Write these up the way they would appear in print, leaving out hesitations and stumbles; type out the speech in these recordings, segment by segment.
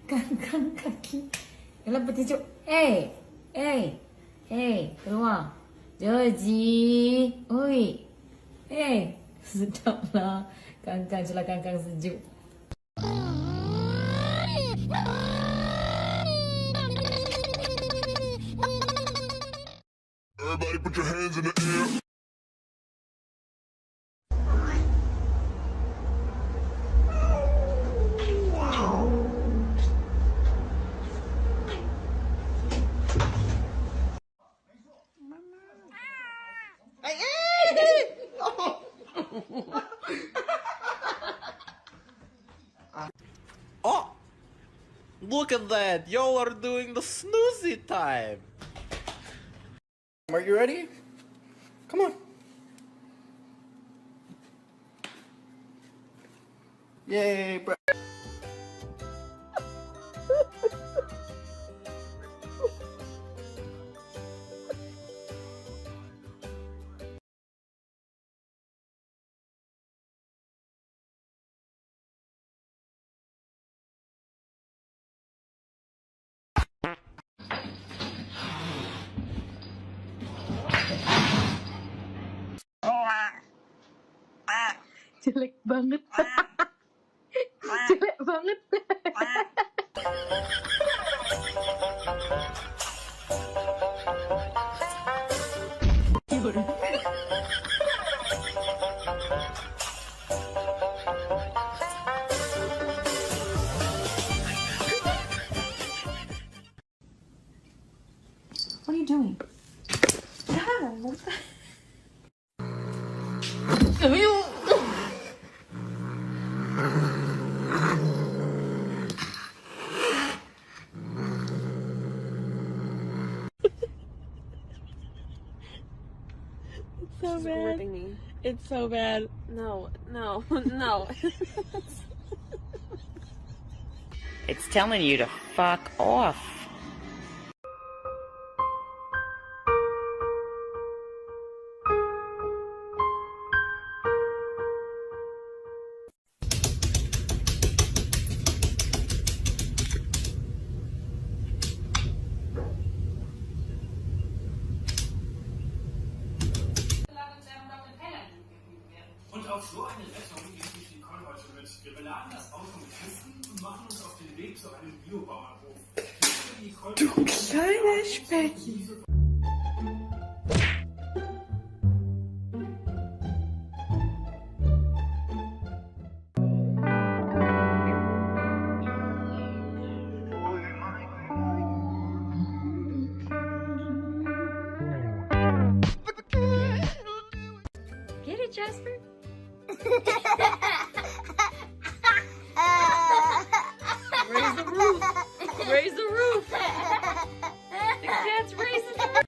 Ganggang kaki. Kalau petunjuk. Keluar. Joji. Oi. Sedaplah. Kangkang celah kangkang sejuk. Everybody put your hands in the air. Oh! Look at that! Y'all are doing the snoozy time! Are you ready? Come on. Yay, bro. Jelek banget. Jelek banget. What are you doing? What the? So bad. Me. It's so bad. No. It's telling you to fuck off. Und auf so eine Rettung geht sich die Con heute mit. Wir beladen das Auto mit Kisten und machen uns auf den Weg zu einem Biobauernhof. Du kleiner Specki. Get it, Jasper? Raise the roof. Raise the roof. The cat's raising the roof.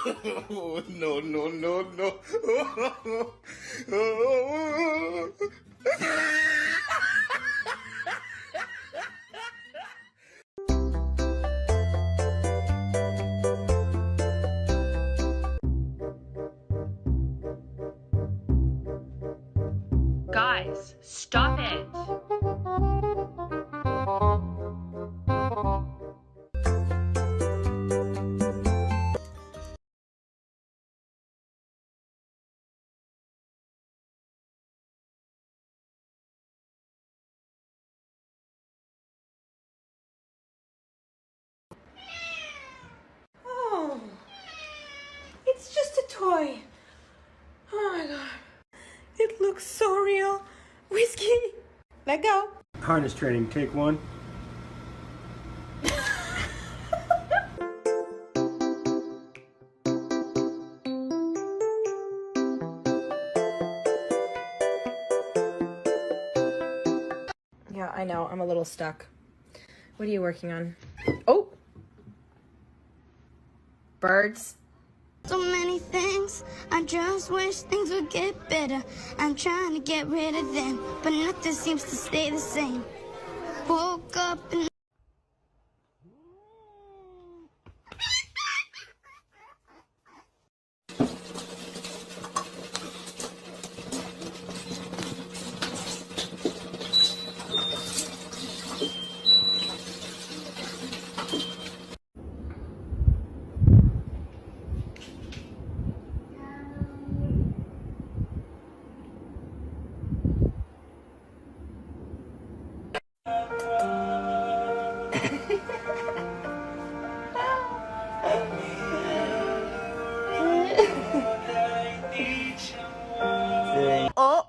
No, no, no, no. Guys, stop it. Oh, it's just a toy. Oh my god. It looks so real. Whiskey, let go. Harness training, take one. Yeah, I know. I'm a little stuck. What are you working on? Oh! Birds. So many things, I just wish things would get better. I'm trying to get rid of them, but nothing seems to stay the same. Woke up and Oh!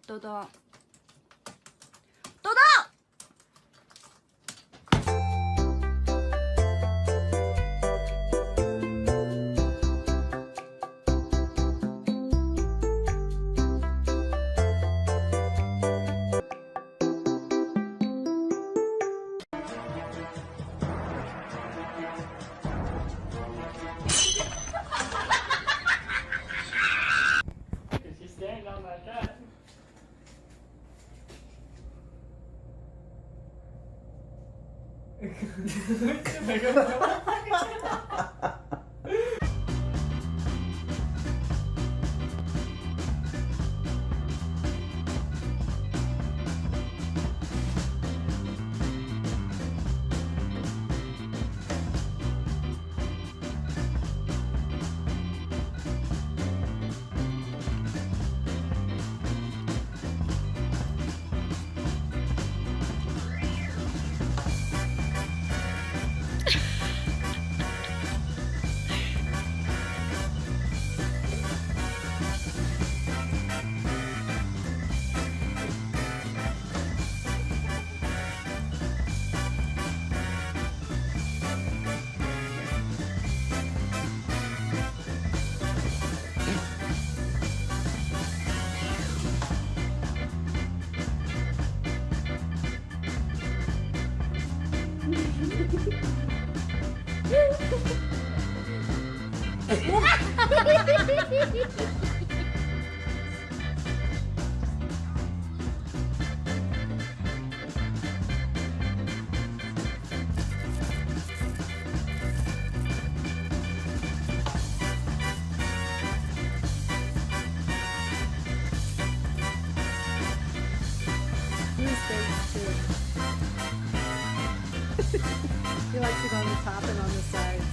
todo. If you stand on like that. He likes it on the top and on the sides.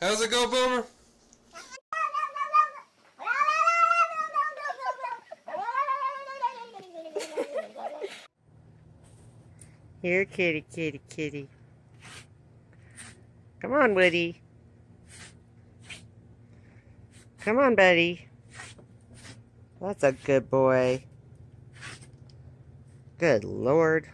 How's it go, Boomer? Here, kitty, kitty, kitty. Come on, Woody. Come on, buddy. That's a good boy. Good Lord.